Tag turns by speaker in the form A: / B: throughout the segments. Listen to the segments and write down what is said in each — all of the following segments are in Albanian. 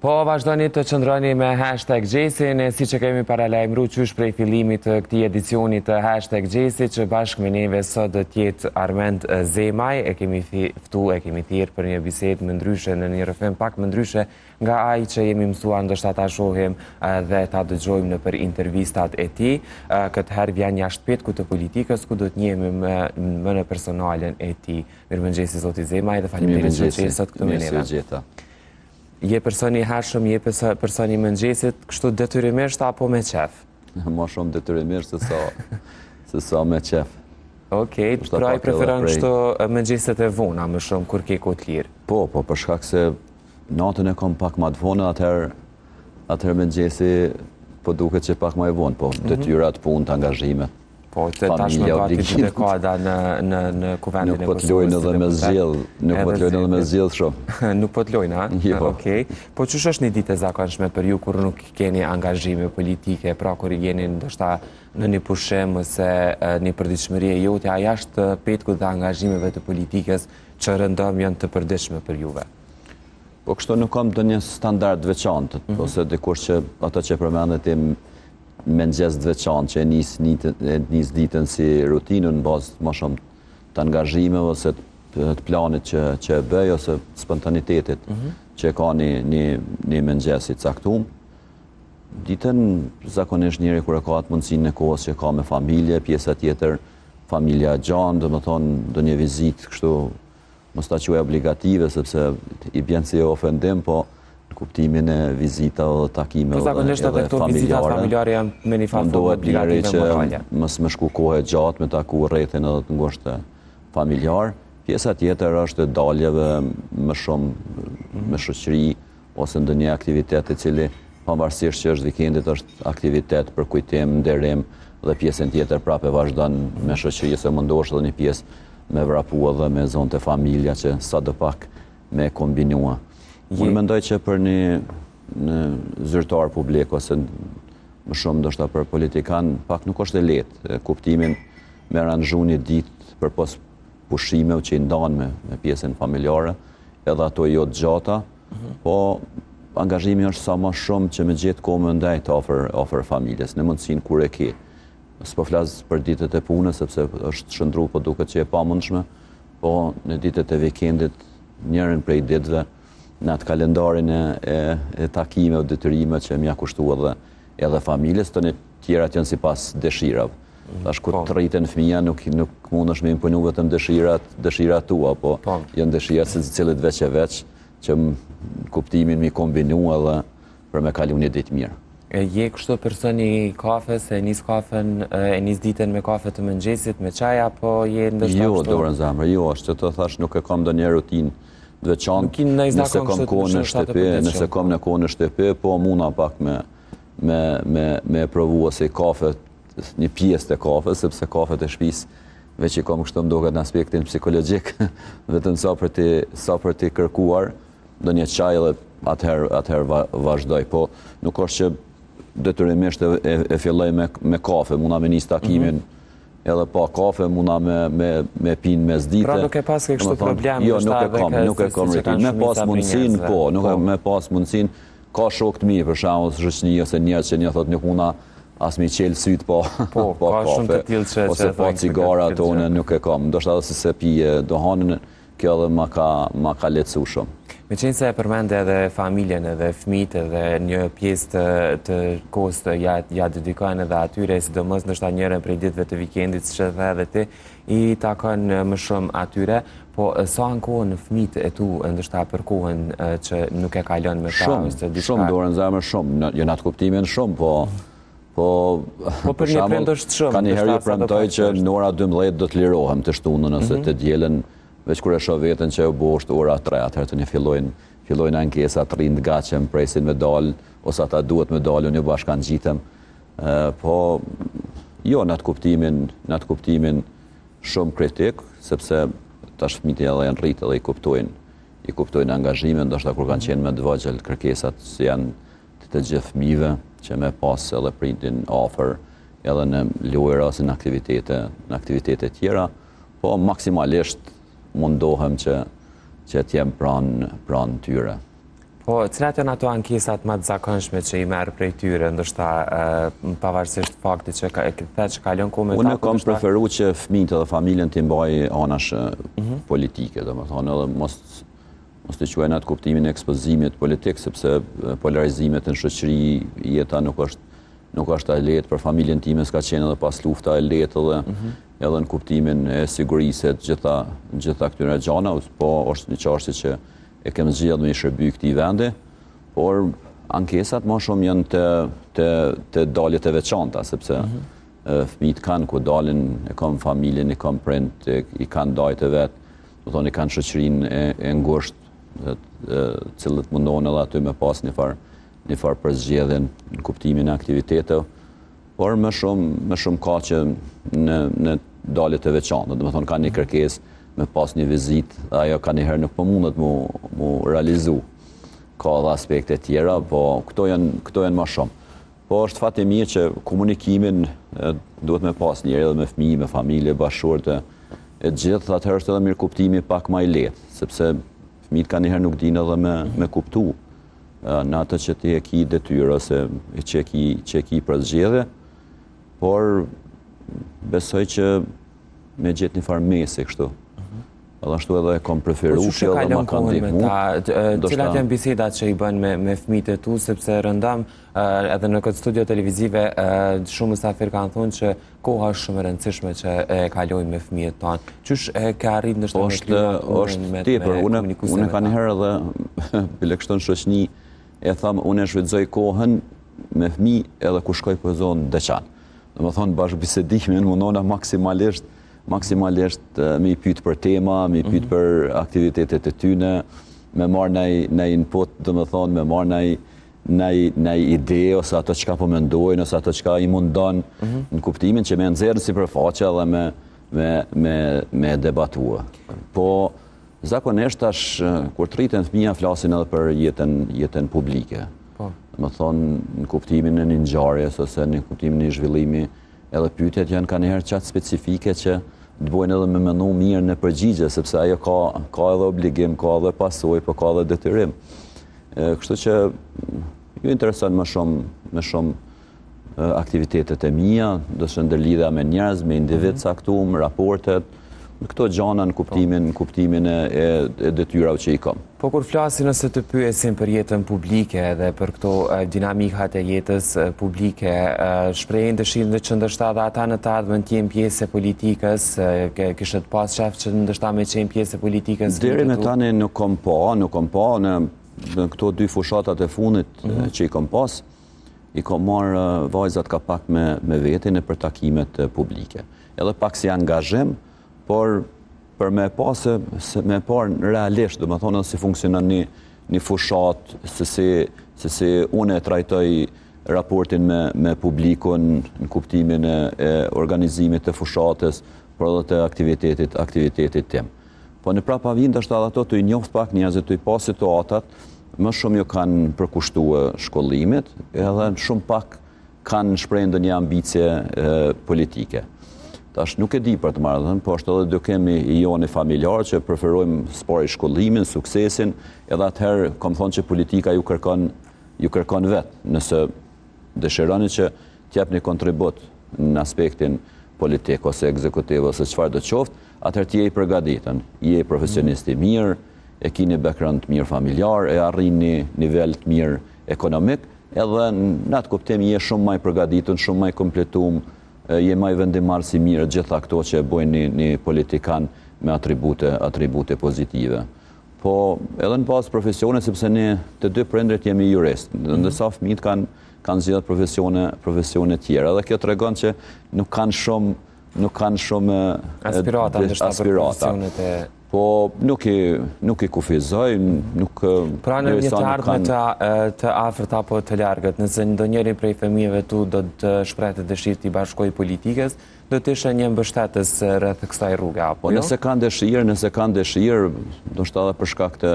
A: Po vazhdoni të qëndroni me hashtag Gjesin, si që kemi paralajmëruar qysh prej fillimit të këtij edicioni të hashtag Gjesi, që bashkë me neve sot do t'jetë Armend Zemaj, e kemi thirrë për një bisedë më ndryshe në një rrëfim pak më ndryshe nga ai që jemi mësuar ndoshta ta shohim dhe ta dëgjojmë në për intervistat e tij. Këtë herë vjen jashtë petku të politikës, ku do të njihemi më në personalen e tij. Mirëmëngjesi zoti Zemaj dhe faleminderit që jeni sot këtu me neve. Je personi i hershëm, je personi i mëngjesit, kështu detyrimisht apo me qef?
B: Ma shumë detyrimisht se sa me qef.
A: Okej, pra i preferon kështu mëngjeset e vona më shumë, kur ke kohë të lirë?
B: Po, për shkak se natën e kam pak ma të vonë, atëherë mëngjesi po duket që pak ma e vonë, po detyrat, punë, angazhimet.
A: Po, të tashmë gati të dekada në kuvendin e Kosovës.
B: Nuk po të lojnë edhe me zgjidh shumë.
A: Nuk po të lojnë, ha? Okej. Po ç'është është një ditë e zakonshme për ju kur nuk keni angazhime politike, pra kur jeni ndoshta në një pushim ose një përditshmëri e jote, a jashtë petkut dhe angazhimeve të politikës që rëndom janë të përditshme për juve?
B: Po kështu nuk kam ndonjë standard veçantë, ose dikush që ata që përmendet mëngjes të veçantë që e nis ditën si rutinën në bazë më shumë të angazhimeve ose të planit që e bëj ose spontanitetit që ka një mëngjes i caktuar. Ditën zakonisht njëri kur e ka atë mundësinë e kohës që ka me familje, pjesa tjetër familja gjanë, domethënë ndonjë vizitë kështu mos ta quaj obligative sepse i bën si ofendim, po kuptimin e vizitave dhe takimeve
A: edhe familjare. Zakonisht edhe këto vizitat familjare janë me një farë obligative morale.
B: Mos më shku kohë gjatë me taku rrethin edhe të ngushtë familjar. Pjesa tjetër është daljeve më shumë me shoqëri ose ndonjë aktivitet i cili pavarësisht që është vikendit është aktivitet për kujtim, nderim dhe pjesën tjetër prapë vazhdon me shoqëri se mundosh edhe një pjesë me vrapu edhe me zonë të familja që sadopak me kombinua. Unë mendoj që për një zyrtar publik ose më shumë ndoshta për politikan pak nuk është e lehtë kuptimin me aranxhu një ditë përpos pushimeve që i ndan me pjesën familjare, edhe ato jo të gjata, po angazhimi është sa më shumë që me gjetë kohë më ndajt ofër familjes, në mundësinë kur e ke. S'po flas për ditët e punës sepse është shndru po duket që e pamundshme, po në ditët e vikendit njërin prej ditëve në atë kalendarin e takime o detyrime që më ja kushtu edhe familjes, të një tjerat janë sipas dëshirave. Tash kur të rriten fëmija nuk mundesh me imponu vetëm dëshirat tua, po janë dëshirat se cilit veç e veç që kuptimin mi kombinu edhe për me kalu një ditë mirë.
A: Je kështu personi i kafes, e nis kafen, e nis ditën me kafe të mëngjesit, me çaj apo je ndoshta kështu?
B: Jo, dorën zemër, jo, është që të thash nuk e kam ndonjë rutinë veçantë, nëse kam kohë në shtëpi, nëse kam në kohë në shtëpi, po muna pak me provu ose kafe, një pjesë të kafe, sepse kafet e shtëpisë veç i kam kështu më duket në aspektin psikologjik, vetëm sa për të kërkuar, do një çaj dhe atëherë vazhdoj, po nuk është që detyrimisht e filloj me kafe, muna me nis takimin edhe pa kafe, muna me pinë mes dite.
A: Pra nuk e pas ke kështu problem?
B: Jo, nuk e kam rritin. Me pas mundësin, po, me pas mundësin, ka shok të mirë, për shembull shoqëni ose njerëz që një thot nuk muna as mi qelë syt pa kafe, ose pa cigara tonë nuk e kam. Ndoshta edhe se pije dohanin, kjo edhe ma ka lehtësu shumë.
A: Me qenë se e përmende edhe familjen edhe fëmijët edhe një pjesë të kohës ja dedikojnë edhe atyre, sidomos ndoshta njërin prej ditëve të vikendit, siç edhe edhe ti, i takon më shumë atyre, po sa kohën në fëmijët e tu ndoshta për kohën që nuk e kalon me ta ose diçka.
B: Shumë dorën zemër shumë, jo në atë kuptimin shumë, po
A: për një prind është shumë.
B: Ka një herë premtoj që në ora 12 do të lirohem të shtunën ose të dielën. Veç kur e shoh veten që u boshtë ora 3, atëherë të një fillojnë ankesat, rind gatshëm, presin me dalë, ose ata duhet me dalë, unë bashkan ngjitem. Po jo në atë kuptimin shumë kritik, sepse tash fëmijët edhe janë rritë dhe i kuptojnë angazhimin, ndoshta kur kanë qenë më të vogël kërkesat që janë të gjithë fëmijëve që me pas edhe prindin afër, edhe në lojra ose në aktivitete tjera, po maksimalisht mundohem që t'jem pranë tyre.
A: Po, cilat janë ato ankesat më të zakonshme që i merr prej tyre, ndoshta pavarësisht faktit që që kalon kohë me ta?
B: Unë kam preferuar që fëmijët edhe familjen t'i mbaj anash politike, domethënë, edhe mos të quajnë atë kuptimin e ekspozimit politik, sepse polarizimet në shoqëri, jeta nuk është e lehtë për familjen time, s'ka qenë edhe pas lufta e lehtë edhe në kuptimin e sigurisë të gjitha këtyre gjana, po është një çështje që e kem zgjedhur me i shërby këtij vendi, por ankesat më shumë janë të daljet e veçanta, sepse fëmijët kanë ku dalin, e kanë familjen, i kanë prind, i kanë dajt e vet, do thonë i kanë shoqërinë e ngushtë, cilët mundohen edhe aty me pas një farë përzgjedhje në kuptimin e aktiviteteve, por më shumë ka që në daljet e veçanta, do të thonë kanë një kërkesë me pas një vizit, ajo ka njëherë nuk po mundet mu realizu. Ka dhe aspekte tjera, po këto janë ma shumë. Po është fat e mirë që komunikimin duhet me pas njëri edhe me fëmijë, me familje, bashkëshorte, e gjithë, atëherë është edhe mirë kuptimi pak ma i lehtë, sepse fëmijët ka njëherë nuk dinë edhe me kuptu në atë që ti e ki detyrë ose që e ki për zgjedhje, por besoj që me gjithë një farë mesi kështu. Edhe ashtu edhe e kam preferu që edhe ma kanë ndihmu.
A: Cilat janë bisedat që i bën me fëmijët e tu, sepse rëndam edhe në këtë studio televizive shumë mysafir kanë thonë që koha është shumë e rëndësishme që e kalojnë me fëmijët tanë. Qysh e ka arrit ndoshta me
B: është tepër, unë ka njëherë edhe bile kështu në shoqni e thamë, unë e shfrytëzoj kohën me fëmijë edhe ku shkoj për zonë deçan. Domethënë bashkë bisedimin mundona maksimalisht me i pyet për tema, me i pyet për aktivitetet e tyne, me marrë në input, domethënë me marrë në ide ose ato çka po mendojnë ose ato çka i mundon në kuptimin që me nxjerrën sipërfaqe edhe me debatua. Po zakonisht tash kur të rriten fëmija flasin edhe për jetën publike. Domethënë në kuptimin e një ngjarjes ose në kuptimin e një zhvillimi, edhe pyetjet janë kanjëherë qatë specifike që të bojnë edhe me menu mirë në përgjigje, sepse ajo ka edhe obligim, ka edhe pasojë, po ka edhe detyrim. Kështu që ju intereson më shumë aktivitetet e mia, do të ndërlidha me njerëz, me individ caktuar, raportet, këto gjana në kuptimin e detyrave që i kam.
A: Po kur flasin ose të pyesin për jetën publike dhe për këto dinamikat e jetës publike, shprehin dëshirën që ndoshta edhe ata në të ardhmen të jenë pjesë e politikës, kishte pas shef që ndoshta me qenë pjesë e politikës?
B: Deri me tani nuk kam pa në këto dy fushatat e fundit që i kam pas, i kam marrë vajzat ka pak me vetin e për takimet publike. Edhe pak si angazhim, por për me parë realisht, do më thonë si funksionon një fushat, se si unë e trajtoj raportin me publikun në kuptimin e organizimit të fushatës, por edhe të aktivitetit tim. Po në prapavind është edhe ato të i njoft pak njerëzit, të i pas situatat, më shumë ju kanë përkushtuar shkollimit, edhe shumë pak kanë shprehë ndonjë ambicie politike. Tash nuk e di për të marrë, po është edhe dukemi i joni familjar që preferojmë spari shkollimin, suksesin, edhe atëherë kam thonë që politika ju kërkon vetë. Nëse dëshironi që t'jap një kontribut në aspektin politik ose ekzekutiv ose çfarë do qoftë, atëherë t'je i përgatitën, je profesionist i mirë, e ki një background mirë familjar, e arrin një nivel të mirë ekonomik, edhe në atë kuptim je shumë më i përgatitën, shumë më i kompletuar, je më i vendimar si mirë gjitha këto që e bojnë një politikan me atribute pozitive. Po edhe në bazë profesione, sepse ne të dy prindrit jemi jurist, ndërsa fëmijët kanë zgjedhur profesione tjera, dhe kjo tregon që nuk kanë shumë aspirata. Po nuk i kufizoj, nuk...
A: Pra në një të ardhme të afërt apo të largët, nëse ndonjëri prej fëmijëve tu do të shprehte dëshirë të i bashkoj politikës, do të ishe një mbështetës rreth kësaj rruge, apo jo?
B: Nëse kanë dëshirë, do shta edhe për shkak të,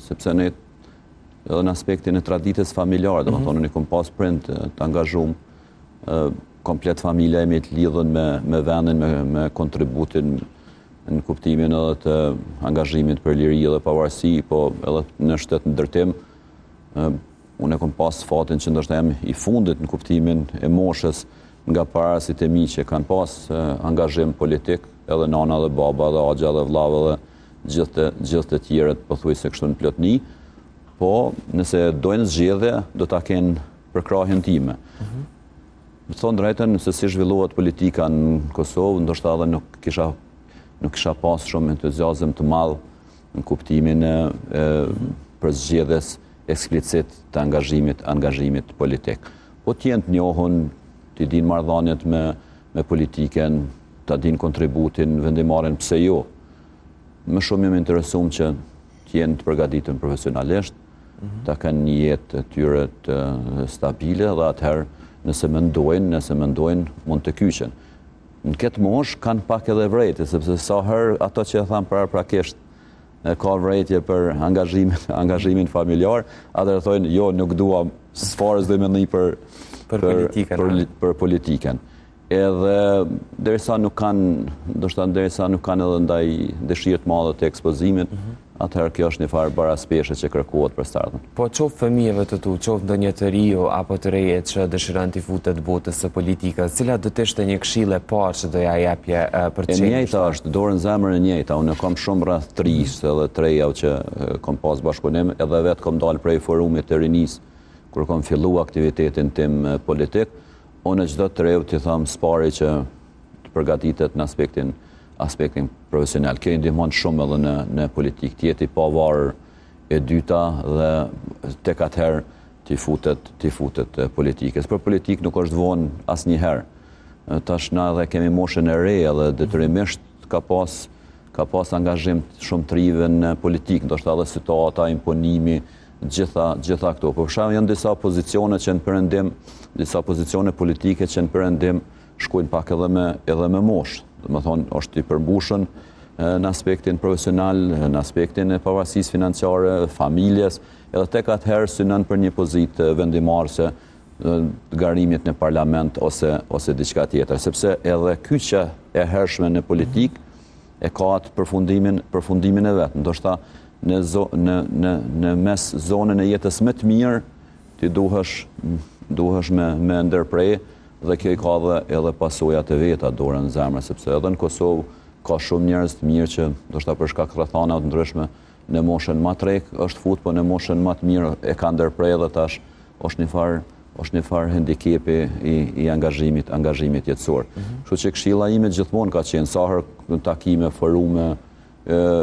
B: sepse ne edhe në aspektin e traditës familjarë, dhe më thonë, një kom pas prind të angazhum, komplet familja e me të lidhën me vendin, me kontributin, në kuptimin edhe të angazhimit për liri dhe pavarësi, po edhe në shtetë në ndërtim, Unë e kom pas fatin që ndoshta jam i fundit në kuptimin e moshës nga parasit e mi që kanë pas angazhim politik, edhe nana dhe baba dhe agja dhe vllava dhe gjithë të tjerët pothuajse kështu në plotni, po nëse dojnë zgjedhje do ta kenë për krahjen time. Më thonë drejtën, se si zhvillohet politika në Kosovë, ndoshta edhe nuk kisha pas shumë entuziazëm të madh në kuptimin e për zgjedhjes eksplicit të angazhimit politik. Po t'jenë të njohun, t'i din marrëdhëniet me politiken, t'a din kontributin, vendimarrjen, pse jo. Më shumë jam interesuar që t'jenë të përgatitën profesionalisht, ta kanë një jetë të tyre të stabile dhe atëherë nëse mendojnë mund të kyqen. Në këtë moshë kanë pak edhe vrejtje, sepse sa herë ato që e thamë paraprakisht ka vrejtje për angazhimin familjar, atëherë thonë jo, nuk dua sfarës dhe mendoj për politiken. Edhe derisa nuk kanë edhe ndaj dëshirë të madhe të ekspozimit, atëherë kjo është një farë baraspeshe që kërkohet për startën.
A: Po qoftë fëmijëve të tu, qoftë ndonjë të riu apo të reje që dëshiron të futet botës së politikës, cila do të ishte një këshill e parë që do ja jepje për të
B: qenë? E njëjta është, dorën zemrën e njëjta. Unë kam shumë rreth 3 edhe 3 javë që kam pas bashkëpunim, edhe vetë kam dalë prej forumit të rinisë kur kam filluar aktivitetin tim politik. Unë çdo të reu t'i tham spari që të përgatitet në aspektin profesional. Kjo i ndihmon shumë edhe në politikë. T'jeti pavarur e dyta dhe tek atëherë t'i futet politikës. Për politikë nuk është vonë asnjëherë. Tash na edhe kemi moshën e re edhe detyrimisht ka pas angazhim shumë të rive në politikë, ndoshta edhe situata, imponimi, gjitha këto. Por shkak janë disa pozicione që në perëndim, disa pozicione politike që në perëndim shkojnë pak edhe me moshë. Do të thonë, është i përmbushën në aspektin profesional, në aspektin e pavarësisë financiare, familjes, edhe tek atëherë synon për një pozitë vendimarrëse, garimit në parlament ose diçka tjetër, sepse edhe kyçja e hershme në politikë e ka atë përfundimin e vet. Ndoshta në mes zonën e jetës më të mirë ti duhesh me ndërprej, dhe kjo i ka edhe pasojat e veta dorën në zemrë, sepse edhe në Kosovë ka shumë njerëz të mirë që ndoshta për shkak rrethanave të ndryshme në moshën më të rek është fut, po në moshën më të mirë e ka ndërprej dhe tash është një farë handikepi i angazhimit jetësor. Kështu që këshilla ime gjithmonë ka qenë sa herë në takime, forume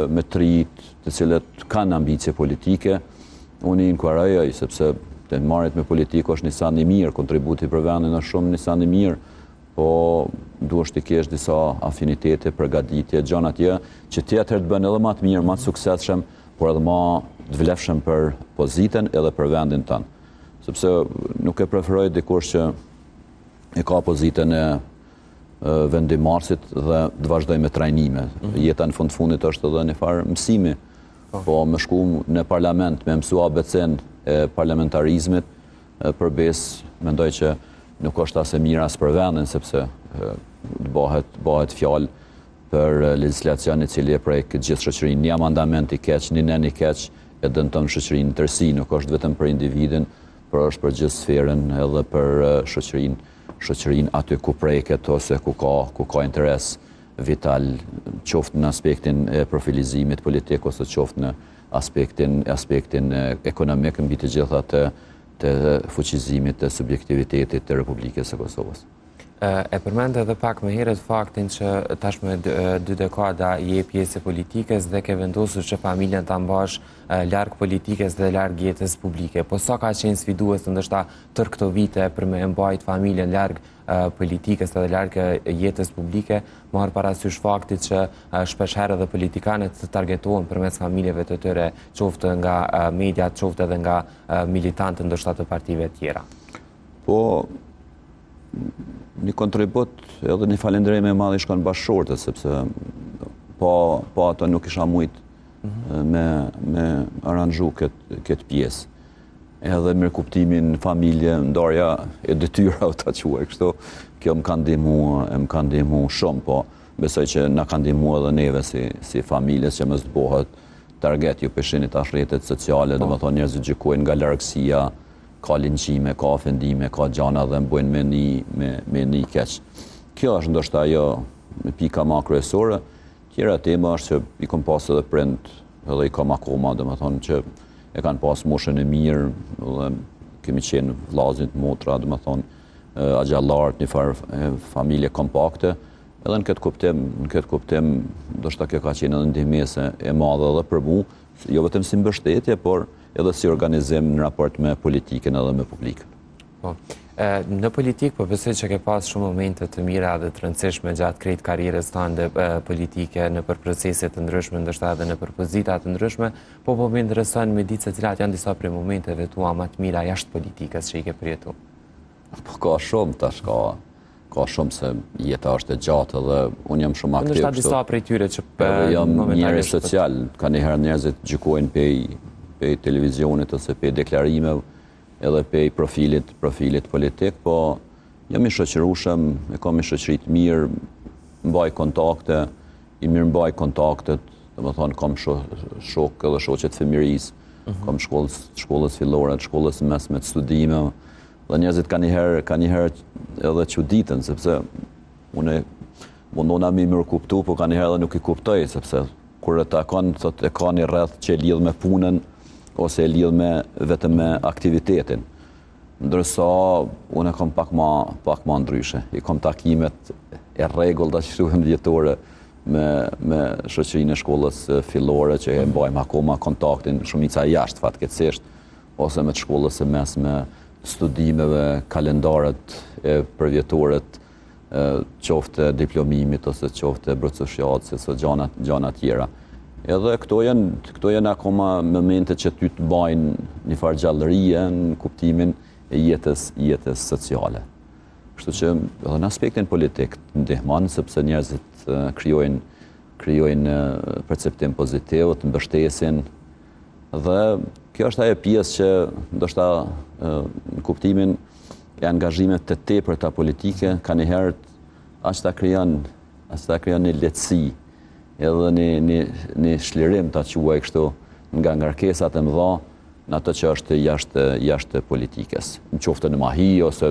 B: me trit, të cilët kanë ambicie politike, unë i inkuarojoj sepse të marrit me politikë është një san i mirë, kontributi për vendin është shumë një san i mirë, po duhesh të kesh disa afinitete, përgatitje, gjëra tjera që tjetër të bën edhe më të mirë, më të suksesshëm, por edhe më të vlefshëm për pozitën edhe për vendin tonë. Sepse nuk e preferoj dikush që e ka pozitën e vendimarrësit dhe të vazhdoj me trajnime. Jeta në fundit është edhe një farë mësimi, po më shku në parlament me mësua ABC-n e parlamentarizmit, përbes mendoj që nuk është as e mirë as për vendin, sepse bëhet fjalë për legislacion i cili e prek gjithë shoqërinë. Një amandament i keq, një nen i keq e dëmton shoqërinë tërësi, nuk është vetëm për individin, por është për gjithë sferën edhe për shoqërinë aty ku preket ose ku ka interes vital, qoftë në aspektin e profilizimit politik ose qoftë në aspektin ekonomik mbi të gjitha të fuqizimit të subjektivitetit të Republikës së Kosovës.
A: E përmend edhe pak më herët faktin që tashmë 2 dekada je pjesë e politikës dhe ke vendosur që familjen ta mbash larg politikës dhe larg jetës publike. Po sa ka qenë sfiduese ndoshta tërë këto vite për me mbajt familjen larg politikës dhe larg jetës publike, marr parasysh faktit që shpesh herë edhe politikanët të targetohen përmes familjeve të tyre, qoftë nga mediat, qoftë edhe nga militantë ndoshta të partive tjera.
B: Po një kontribut edhe një falënderim e madh i shkon bashkëshortët, sepse po ato nuk isha mujt me aranxhu këtë pjesë. Edhe mirëkuptimin familje, ndarja e detyra ta quaj kështu, kjo më ka ndihmu shumë, po besoj që na ka ndihmu edhe neve si familjes që mos bëhet target, ju peshinit tash rrjetet sociale, dhe më thonë njerëzit gjykojnë nga largësia, ka linçime, ka ofendime, ka gjana dhe mbojnë me një keq. Kjo është ndoshta ajo pika ma kryesore. Tjera tema është që i kom pas edhe prind, edhe i kom akoma, dhe më thonë që e kanë pas moshën e mirë, dhe kemi qenë vllazit, motra, dhe më thonë, agjallarët, një farë familje kompakte, edhe në këtë kuptim, ndoshta kjo ka qenë edhe ndihmëse e madhe edhe për mu, jo vetëm si mbështetje, por edhe si organizim në raport me politikën edhe me publikën.
A: Po. Në politikë, po besoj që ke pas shumë momente të mira dhe të rëndësishme gjatë krejt karrierës tënde politike, në për proceset të ndryshme, ndoshta edhe në për pozita të ndryshme, po më intereson me ditë se cilat janë disa prej momenteve tua më të mira jashtë politikës që i ke përjetu.
B: Po ka shumë tash, ka shumë se jeta është e gjatë dhe unë jam shumë aktiv.
A: Ndoshta disa prej tyre që
B: jam njerëz social, ka njëherë njerëzit gjykojnë pe televizionit ose pe deklarimeve, edhe pe profilit politik, po jam i shoqërueshëm, e kam i shoqërit mirë, mbaj kontakte, i mirë mbaj kontaktet, domethënë kam shok edhe shoqe të fëmijërisë, kam shkollës fillore, shkollës mesme të studimeve, dhe njerëzit ka njëherë edhe çuditën, sepse unë mundona mi mirë kuptu, po ka njëherë edhe nuk i kuptoj, sepse kur e takon, thot e ka një rreth që e lidh me punën, ose e lidh vetëm me aktivitetin. Ndërsa unë kam pak ma ndryshe. I kam takimet e rregullta që thuhem dietore me shoqërinë e shkollës fillore që e mbajmë akoma kontaktin shumica jashtë fatkeqësisht, ose me të shkollës së mesme, studimeve, kalendaret e përvjetoret, qofte diplomimit ose qofte brëcëshjatës ose gjana tjera. Edhe këto janë akoma momente që ty të bajnë një farë gjallërie në kuptimin e jetës sociale. Kështu që edhe në aspektin politik ndihmon, sepse njerëzit krijojnë perceptim pozitiv, të mbështesin, dhe kjo është ajo pjesë që ndoshta në kuptimin e angazhimet të tepërta politike ka njëherë aq ta krijon një lehtësi, edhe një shlirim ta quaj kështu nga ngarkesat e mëdha në ato që është jashtë politikës. Në qoftë në mahi ose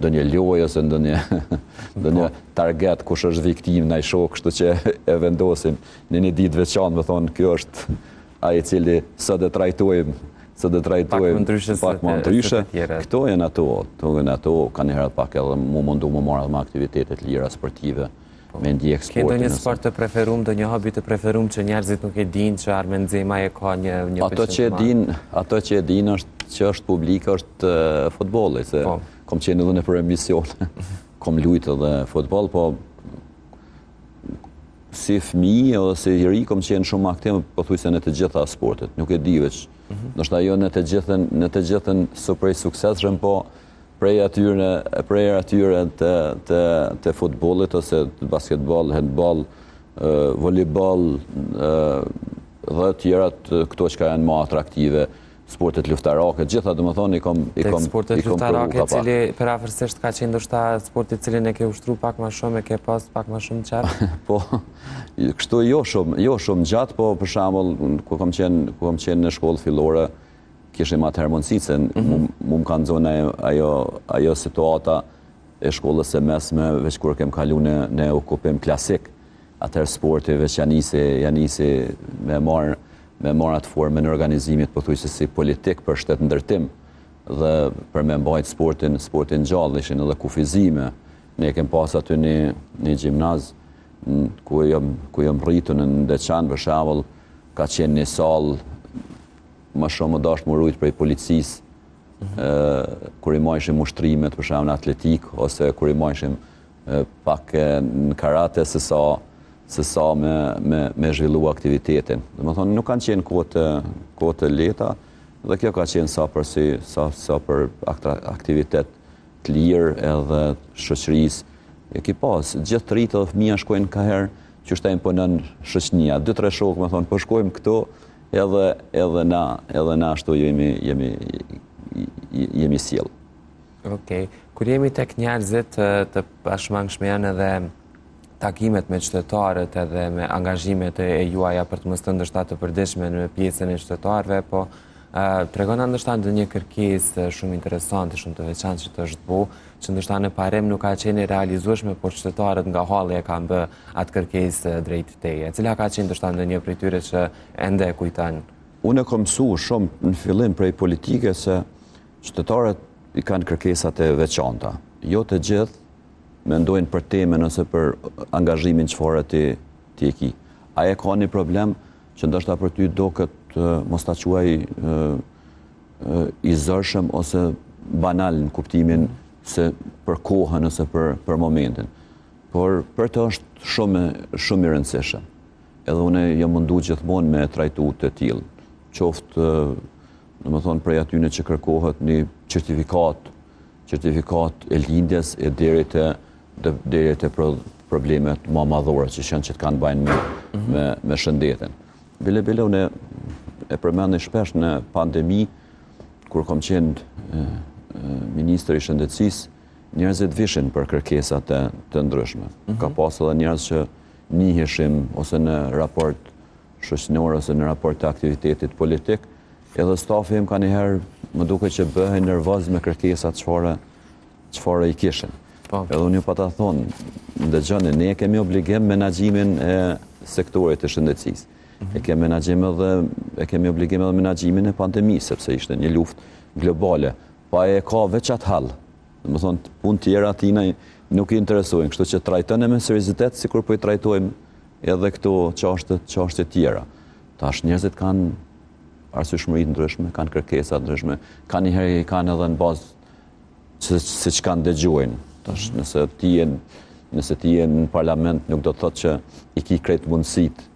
B: në një lojë ose ndonjë target kush është viktim ndaj shok, kështu që e vendosim në një ditë veçantë, më thonë kjo është ai i cili sot e trajtojmë pak më ndryshe. Këto janë ato, ka njëherë pak edhe mundu më marrë me aktivitetet lira sportive, me ndjek sportin.
A: Ke ndonjë sport të preferuar, ndonjë hobi të preferuar që njerëzit nuk e dinë që Armen Zemaj e ka një
B: Ato që e dinë është që është publik është futbolli, se kom qenë edhe në për emisione, kom luajtur edhe futboll, po si fëmijë ose si i ri kom qenë shumë aktiv pothuajse në të gjitha sportet, nuk e di veç. Ndoshta jo në të gjithën super suksesshëm, po prej atyre të futbollit ose të basketball, handball, volleyball dhe tjerat këto që janë më atraktive, sportet luftarake, gjitha domethënë i kom
A: sportet luftarake, cili përafërsisht ka qenë ndoshta sporti i cilin e ke ushtruar pak më shumë, e ke pas pak më shumë qatë?
B: Po, kështu jo shumë gjatë, po për shembull ku kam qenë në shkollë fillore, kishim atëherë mundësi se mu më kanë zonë ajo situata e shkollës së mesme, veç kur kem kalu në okupim klasik, atëherë sporti veç janisi me marrë atë formën e organizimit pothuajse si politik për shtet ndërtim dhe për me mbajt sportin gjallë, ishin edhe kufizime. Ne kem pas aty një gjimnaz ku jam rritur në Ndeçan, për shembull, ka qenë një sallë më shumë më dashur më rujt prej policisë, kur i majshim ushtrimet, për shembull në atletik, ose kur i majshim pak në karate, se sa me zhvillu aktivitetin. Dhe më thonë, nuk kanë qenë kohë të lehta, dhe kjo ka qenë sa për aktivitet të lirë edhe shoqërisë. E ki pas, gjithë të rritë dhe fëmija shkojnë ka herë që shta imponën shoqënia. 2-3 shokë, më thonë, po shkojmë këto, edhe na ashtu jemi sjellë.
A: Okej. Kur jemi tek njerëzit të pashmangshme janë edhe takimet me qytetarët edhe me angazhimet e juaja për të mos të ndoshta të përditshme në pjesën e qytetarëve, po tregon ndoshta një kërkesë shumë interesante, shumë të veçantë që të është bu, që ndoshta në parem nuk ka qenë e realizueshme, por qytetarët nga halli e kanë bë atë kërkesë drejt teje. Cila ka qenë ndoshta ndonjë prej tyre që ende e kujton?
B: Unë e kam mësuar shumë në fillim prej politike se qytetarët i kanë kërkesat e veçanta. Jo të gjithë mendojnë për temën ose për angazhimin çfarë ti e ki. A e ka një problem që ndoshta për ty duket mos ta quaj i zërshëm ose banal në kuptimin se për kohën ose për momentin. Por për të është shumë i rëndësishëm. Edhe unë jam mundu gjithmonë me trajtu të tillë. Qoftë, domethënë prej atyne që kërkohet një certifikat e lindjes e deri te problemet më madhore që të kanë bajnë me shëndetin. Bile unë e përmend shpesh në pandemi, kur kom qenë ministri i shëndetësisë, njerëzit vishin për kërkesat të ndryshme. Ka pas edhe njerëz që njiheshim ose në raport shoqëror ose në raport të aktivitetit politik, edhe stafi im ka njëherë më duket që bëhej nervoz me kërkesat çfarë i kishin. Edhe unë ju pa ta thonë, ndëgjoni, ne kemi obligim menaxhimin e sektorit të shëndetësisë. E kemi obligim edhe menaxhimin e pandemisë, sepse ishte një luftë globale. Pa e ka veç atë hall. Domethënë, punë tjera atina nuk i interesojnë, kështu që trajtojnë me seriozitet sikur po i trajtojmë edhe këto çështje tjera. Tash njerëzit kanë arsyeshmëri të ndryshme, kanë kërkesa të ndryshme, kanë edhe në bazë siç kanë dëgjojnë. Tash nëse ti je në parlament nuk do të thotë që i ki krejt mundësitë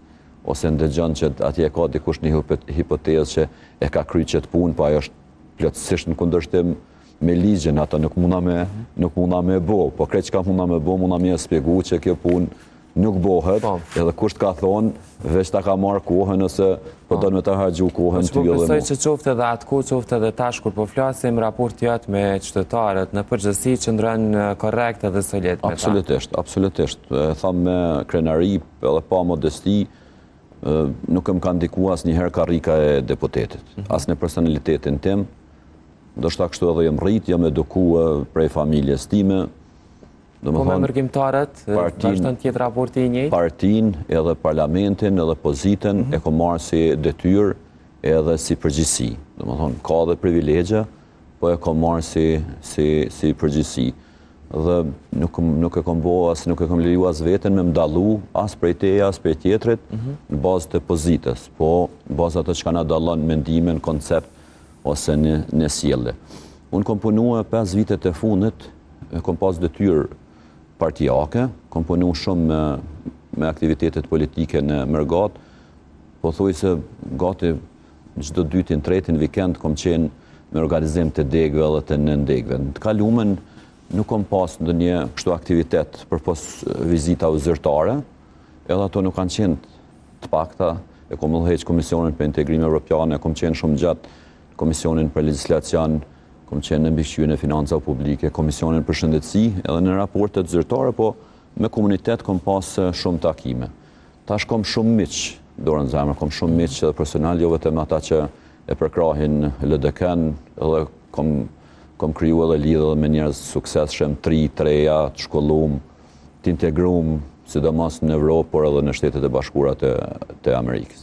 B: ose ndëgjon që atje ka dikush një hipotezë që e ka kryer çet punë, po ajo është plotësisht në kundërshtim me ligjin, ato nuk munda me bo, po krejt çka munda me bo, munda me shpjegu që kjo punë nuk bëhet, edhe kusht ka thonë, veç ta ka marrë kohën ose po do me ta harxhu kohën ty edhe mua.
A: Po besoj që qoftë edhe atëku, qoftë edhe tash kur po flasim raport jot me qytetarët, në përgjithësi qëndrojnë korrekt edhe solid me ta.
B: Absolutisht. Tham me krenari edhe pa modesti, nuk më ka ndikuar asnjëherë karrika e deputetit, as në personalitetin tim. Ndoshta kështu edhe jam rrit, jam edukuar prej familjes time.
A: Po me mërgjimtarët, është në tjetë raporti i njëjtë?
B: Partin, edhe parlamentin, edhe pozitën, e ko marrë si detyrë edhe si përgjithësi. Domethënë, ka dhe privilegje, po e ko marrë si përgjithësi. Dhe nuk e kom bo, as nuk e kom leju as veten me mdallu, as prej teja, as prej tjetrit, në bazë të pozitës, po në bazë ato që ka na dallon mendimin, koncept, ose në sjellje. Unë kom punua 5 vitet e fundit, kom pas detyrë partijake, kom punu shumë me aktivitetet politike në Mërgat, po thuj se gati çdo dytin, tretin vikend kom qenë me organizim të degëve edhe të nëndegëve. Në të kalumen nuk kom pas ndonjë kështu aktivitet për pos vizita zyrtare, edhe ato nuk kanë qenë të pakta, e kom udhëheq Komisionin për Integrim Evropian, e kom qenë shumë gjatë Komisionin për Legjislacion, kom qenë në mbikëqyrjen e financave publike, Komisionin për Shëndetësi, edhe në raportet zyrtare, po me komunitet kom pas shumë takime. Tash kom shumë miq, dorën zemër, kom shumë miq edhe personal, jo vetëm ata që e përkrahin LDK-n, edhe kom kriju edhe lidhje me njerëz suksesshëm, treja, të shkollum, të integrum, sidomos në Evropë, por edhe në Shtetet e Bashkuara të Amerikës.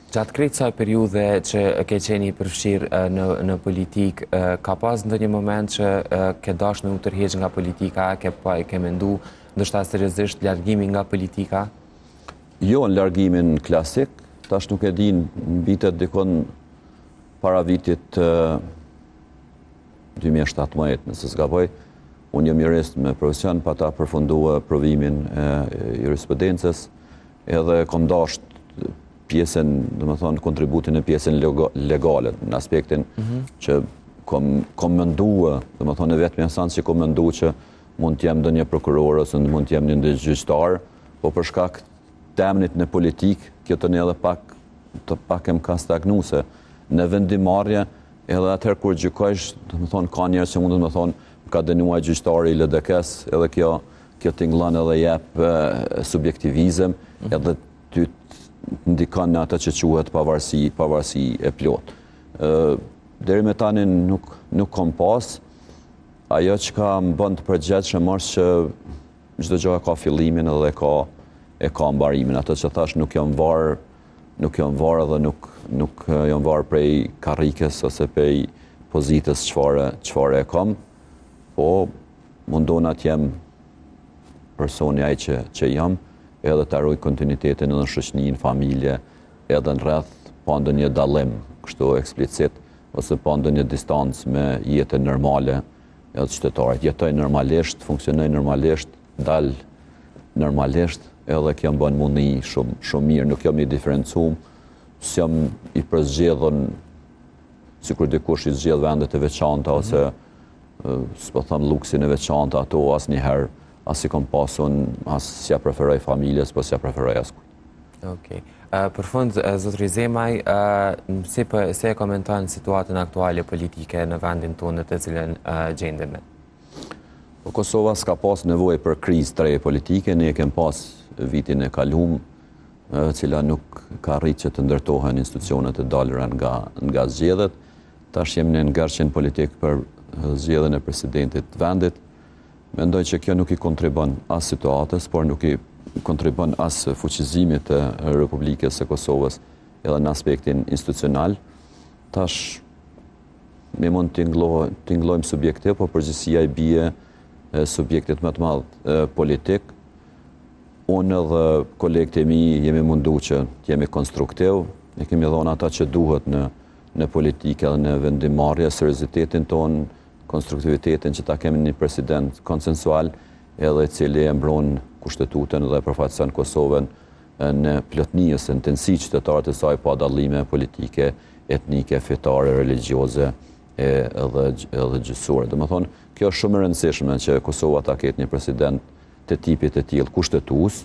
A: Gjatë krejt kësaj periudhe që ke qeni përfshirë në politikë, ka pas ndonjë moment që ke dash me u tërheq nga politika, ke mendu ndoshta seriozisht largimin nga politika?
B: Jo në largimin klasik, tash nuk e din në vitet dikon para vitit 2017, nëse s'gaboj, unë jam jurist me profesion, pa ta përfundua provimin e jurisprudencës, edhe kom dash pjesën, domethënë kontributin e pjesën legale, në aspektin që kom mendua, domethënë vetëm instancë që kom mendua që mund të jem ndonjë prokuror ose mund të jem një gjyqtar, po për shkak të emnit në politik, kjo të ne edhe pak em ka stagnuar në vendimarrje, edhe atëherë kur gjykojsh, domethënë ka njerëz që mund të më thonë ka dënuar gjyqtari i LDK-s, edhe kjo kjo tingëllon edhe jep subjektivizëm, edhe ty ndikon në atë që quhet pavarësi e plot. Deri me tani nuk kam pas, ajo që ka më bën të përgjithshëm është që çdo gjë ka fillimin edhe e ka mbarimin. Ato që thash nuk jam varë dhe nuk jam varë prej karrikes ose prej pozitës çfarë e kam, po mundona të jem personi ai që jam, edhe të arroj kontinuitetin edhe në shoqëni, në familje, edhe në rreth, pa ndonjë dallim, kështu eksplicit, ose pa ndonjë distancë me jetën normale, edhe qytetarit. Jetoj normalisht, funksionoj normalisht, dal normalisht, edhe kjo më bën mundi shumë mirë, nuk jam i diferencum, s'jam i përzgjedhën, sikur dikush i zgjedh vendet e veçanta, ose s'po them luksin e veçanta, ato asnjëherë as i kom pasun, as s'ja preferoj familjes, po s'ja preferoj askujt.
A: Okej. Për fund, zotëri Zemaj, si e komenton situatën aktuale politike në vendin tonë të cilën gjendemi?
B: Po Kosova s'ka pas nevojë për krizë të re politike, ne kem pas vitin e kalum, cila nuk ka rritë që të ndërtohen institucionet e dalëra nga zgjedhjet. Tash jemi në ngjarjen politik për zgjedhjen e presidentit të vendit. Mendoj që kjo nuk i kontribon as situatës, por nuk i kontribon as fuqizimit të Republikës së Kosovës edhe në aspektin institucional. Tash me mund t'inglojmë subjektiv, po përgjithësia i bie subjektit më të madh politik. Unë edhe kolegët e mi jemi mundu që jemi konstruktiv, ne kemi dhënë ata që duhet në politikë edhe në vendimarrje, seriozitetin tonë, konstruktivitetin që ta kemi një president konsensual edhe i cili e mbron kushtetutën dhe përfaqëson Kosovën në plotëni ose në tënësi qytetarët e saj pa dallime politike, etnike, fetare, religjioze edhe gjysore. Domethënë, kjo është shumë e rëndësishme që Kosova ta ketë një president të tipit të tillë kushtetues,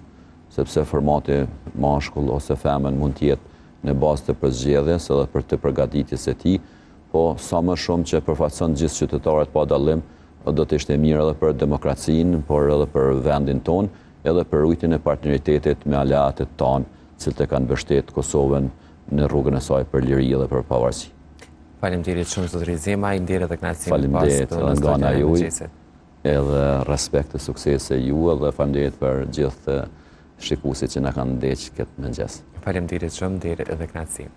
B: sepse formati mashkull ose femën mund të jetë në bazë të përzgjedhjes edhe për të përgatitjes së tij, po sa më shumë që përfaqëson gjithë qytetarët pa dallim, do të ishte mirë edhe për demokracinë, por edhe për vendin tonë, edhe për rujtjen e partneritetit me aleatët tanë, cilët e kanë mbështetur Kosovën në rrugën e saj për liri dhe për pavarësi.
A: Faleminderit shumë zotëri Zemaj, ndjerë dhe kënaqësi
B: faleminderit nga ana juaj, edhe respekt e suksese ju, edhe faleminderit për gjithë shikuesit që na kanë ndjekur këtë mëngjes.
A: Faleminderit shumë, ndjerë dhe kënaqësi.